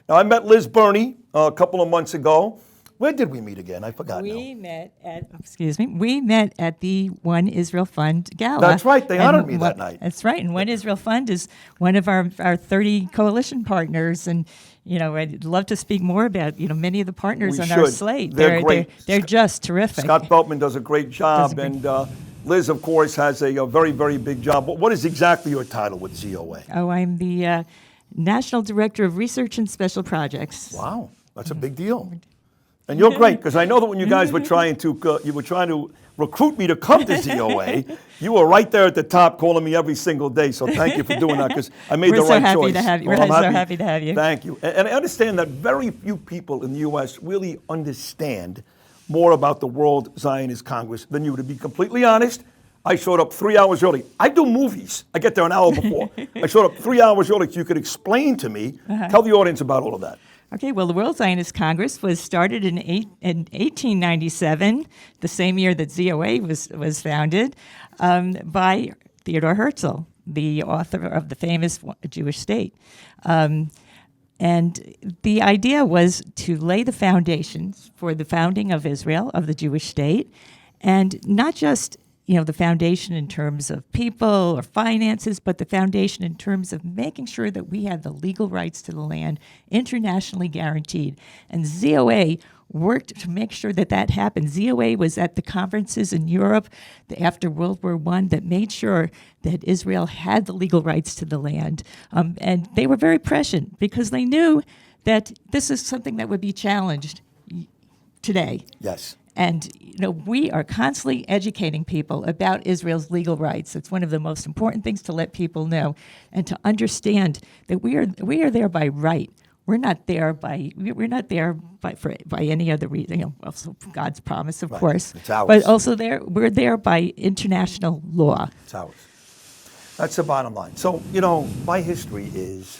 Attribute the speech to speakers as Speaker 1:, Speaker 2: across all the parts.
Speaker 1: Now, I met Liz Berney a couple of months ago. Where did we meet again? I forgot now.
Speaker 2: We met at the One Israel Fund Gala.
Speaker 1: That's right. They honored me that night.
Speaker 2: That's right. And One Israel Fund is one of our 30 coalition partners. And, I'd love to speak more about, many of the partners on our slate.
Speaker 1: They're great.
Speaker 2: They're just terrific.
Speaker 1: Scott Beltman does a great job. And Liz, of course, has a very, very big job. What is exactly your title with ZOA?
Speaker 2: Oh, I'm the National Director of Research and Special Projects.
Speaker 1: Wow. That's a big deal. And you're great, because I know that when you guys were trying to recruit me to come to ZOA, you were right there at the top calling me every single day. So thank you for doing that, because I made the right choice.
Speaker 2: We're so happy to have you.
Speaker 1: Thank you. And I understand that very few people in the U.S. really understand more about the World Zionist Congress than you. To be completely honest, I showed up 3 hours early. I do movies. I get there an hour before. I showed up 3 hours early so you could explain to me, tell the audience about all of that.
Speaker 2: Okay, well, the World Zionist Congress was started in 1897, the same year that ZOA was founded, by Theodor Herzl, the author of the famous Jewish State. And the idea was to lay the foundations for the founding of Israel, of the Jewish state, and not just the foundation in terms of people or finances, but the foundation in terms of making sure that we had the legal rights to the land internationally guaranteed. And ZOA worked to make sure that happened. ZOA was at the conferences in Europe after World War I that made sure that Israel had the legal rights to the land. And they were very prescient because they knew that this is something that would be challenged today.
Speaker 1: Yes.
Speaker 2: And we are constantly educating people about Israel's legal rights. It's one of the most important things to let people know and to understand that we are there by right. We're not there by any other reason. Also God's promise, of course.
Speaker 1: It's ours.
Speaker 2: But also we're there by international law.
Speaker 1: It's ours. That's the bottom line. So my history is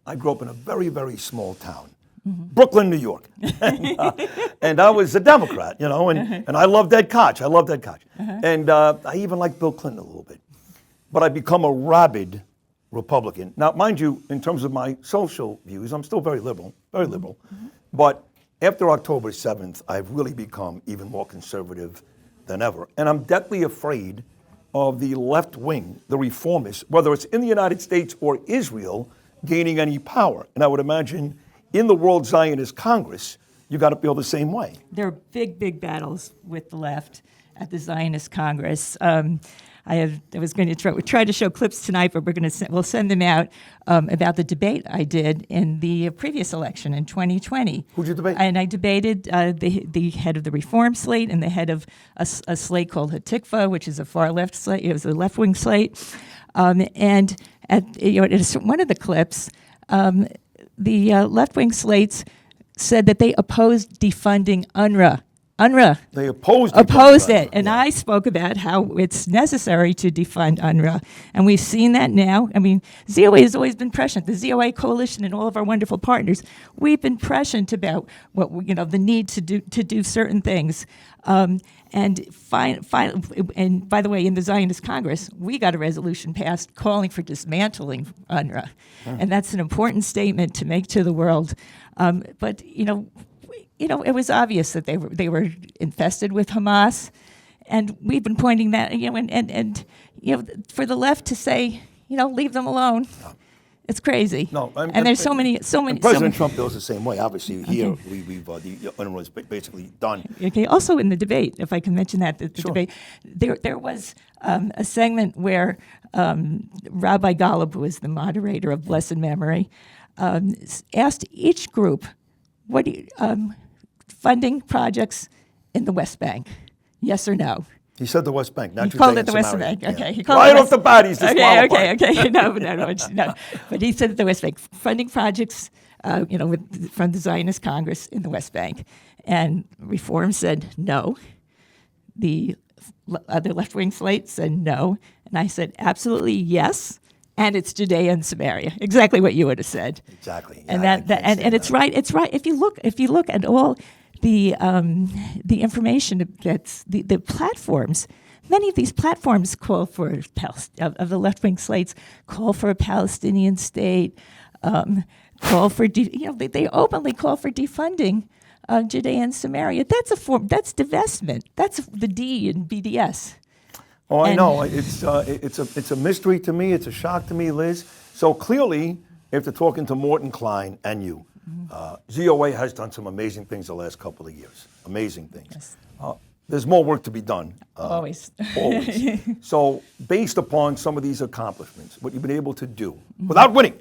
Speaker 1: I grew up in a very, very small town. Brooklyn, New York. And I was a Democrat, and I loved Ed Koch. And I even liked Bill Clinton a little bit. But I become a rabid Republican. Now, mind you, in terms of my social views, I'm still very liberal. But after October 7th, I've really become even more conservative than ever. And I'm deathly afraid of the left wing, the reformists, whether it's in the United States or Israel, gaining any power. And I would imagine in the World Zionist Congress, you got to feel the same way.
Speaker 2: There are big battles with the left at the Zionist Congress. I was going to try to show clips tonight, but we'll send them out about the debate I did in the previous election in 2020.
Speaker 1: Who'd you debate?
Speaker 2: And I debated the head of the Reform Slate and the head of a slate called Hatikva, which is a far left slate. It was a left wing slate, and at one of the clips. The left-wing slates said that they opposed defunding UNRWA.
Speaker 1: They opposed
Speaker 2: it. And I spoke about how it's necessary to defund UNRWA. And we've seen that now. I mean, ZOA has always been prescient. The ZOA Coalition and all of our wonderful partners, we've been prescient about the need to do certain things. And by the way, in the Zionist Congress, we got a resolution passed calling for dismantling UNRWA. And that's an important statement to make to the world. But it was obvious that they were infested with Hamas, and we've been pointing that. And for the left to say, leave them alone, it's crazy.
Speaker 1: No,
Speaker 2: and there's so many.
Speaker 1: President Trump feels the same way. Obviously, here we've the UNRWA is basically done.
Speaker 2: Okay. Also, in the debate, if I can mention that, the
Speaker 1: Sure.
Speaker 2: debate, there was a segment where Rabbi Golub, who was the moderator of Blessed Memory, asked each group, "What do you, funding projects in the West Bank? Yes or no?"
Speaker 1: He said the West Bank, not
Speaker 2: He
Speaker 1: Judea
Speaker 2: called it
Speaker 1: and
Speaker 2: the West
Speaker 1: Samaria.
Speaker 2: Bank. Okay,
Speaker 1: Yeah.
Speaker 2: he called
Speaker 1: Right
Speaker 2: it
Speaker 1: off the bat, he's disqualified.
Speaker 2: Okay. No. But he said the West Bank, funding projects, from the Zionist Congress in the West Bank, and Reform said no. The other left-wing slate said no, and I said absolutely yes. And it's Judea and Samaria, exactly what you would have said.
Speaker 1: Exactly.
Speaker 2: And it's right. It's right. If you look at all the information that's the platforms, many of these platforms call for of the left wing slates call for a Palestinian state. call for, they openly call for defunding Judea and Samaria. That's that's divestment. That's the D in BDS.
Speaker 1: Oh, I know. It's a mystery to me. It's a shock to me, Liz. So clearly, after talking to Morton Klein and you, ZOA has done some amazing things the last couple of years. Amazing things.
Speaker 2: Yes.
Speaker 1: There's more work to be done.
Speaker 2: Always.
Speaker 1: Always. So based upon some of these accomplishments, what you've been able to do, without winning,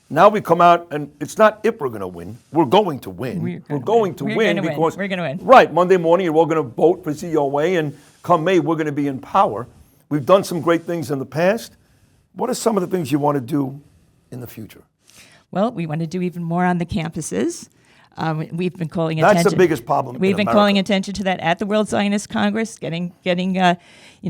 Speaker 1: now we come out, and it's not if we're going to win. We're going to win. We're going to win because
Speaker 2: we're going to win.
Speaker 1: Right. Monday morning, you're all going to vote for ZOA, and come May, we're going to be in power. We've done some great things in the past. What are some of the things you want to do in the future?
Speaker 2: Well, we want to do even more on the campuses. We've been calling attention.
Speaker 1: That's the biggest problem.
Speaker 2: We've been calling attention to that at the World Zionist Congress, getting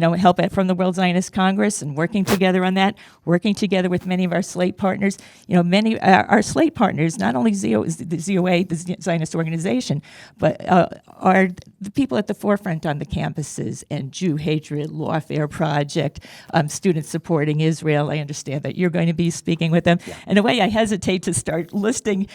Speaker 2: help from the World Zionist Congress, and working together on that. Working together with many of our Slate partners. Many our Slate partners, not only the ZOA, the Zionist organization, but are the people at the forefront on the campuses, and Jew Hatred Lawfare Project, Students Supporting Israel. I understand that you're going to be speaking with them. Yeah. In a way, I hesitate to start listing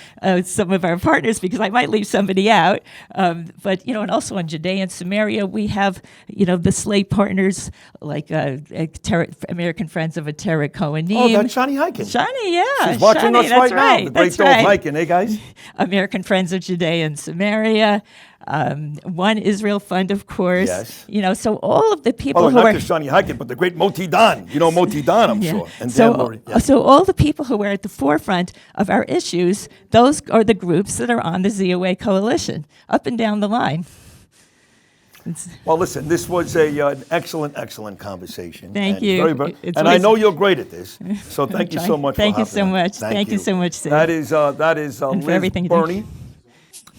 Speaker 2: some of our partners, because I might leave somebody out. But and also on Judea and Samaria, we have the Slate partners like American Friends of Atara Kohanim.
Speaker 1: Oh, that's Shani Heiken.
Speaker 2: Shani, yeah.
Speaker 1: She's watching us right now. The great Dove Heiken, eh, guys?
Speaker 2: American Friends of Judea and Samaria. One Israel Fund, of course.
Speaker 1: Yes.
Speaker 2: So all of the people who
Speaker 1: not
Speaker 2: are...
Speaker 1: just Shani Heiken, but the great Moti Dan. You know Moti Dan, I'm sure. And
Speaker 2: so all the people who are at the forefront of our issues, those are the groups that are on the ZOA Coalition, up and down the line.
Speaker 1: Well, listen, this was an excellent conversation.
Speaker 2: Thank you.
Speaker 1: And I know you're great at this, so thank you so much for
Speaker 2: Thank you
Speaker 1: hopping
Speaker 2: so
Speaker 1: on.
Speaker 2: much. Thank you so much, Sid.
Speaker 1: That is Liz Berney.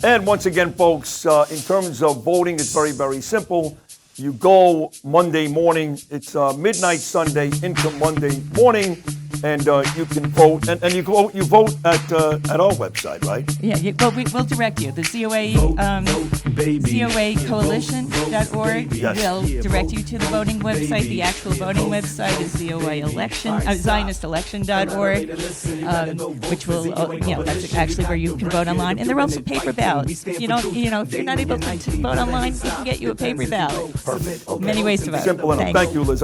Speaker 1: And once again, folks, in terms of voting, it's very, very simple. You go Monday morning. It's midnight Sunday into Monday morning, and you can vote. And you vote at our website, right?
Speaker 2: Yeah. We'll direct you. The ZOA Coalition.org will direct you to the voting website. The actual voting website is ZionistElection.org, which will that's actually where you can vote online. And there are also paper ballots. If you're not able to vote online, we can get you a paper ballot.
Speaker 1: Perfect. Okay.
Speaker 2: Many ways to vote.
Speaker 1: Simple enough.
Speaker 2: Thanks.
Speaker 1: Thank you, Liz.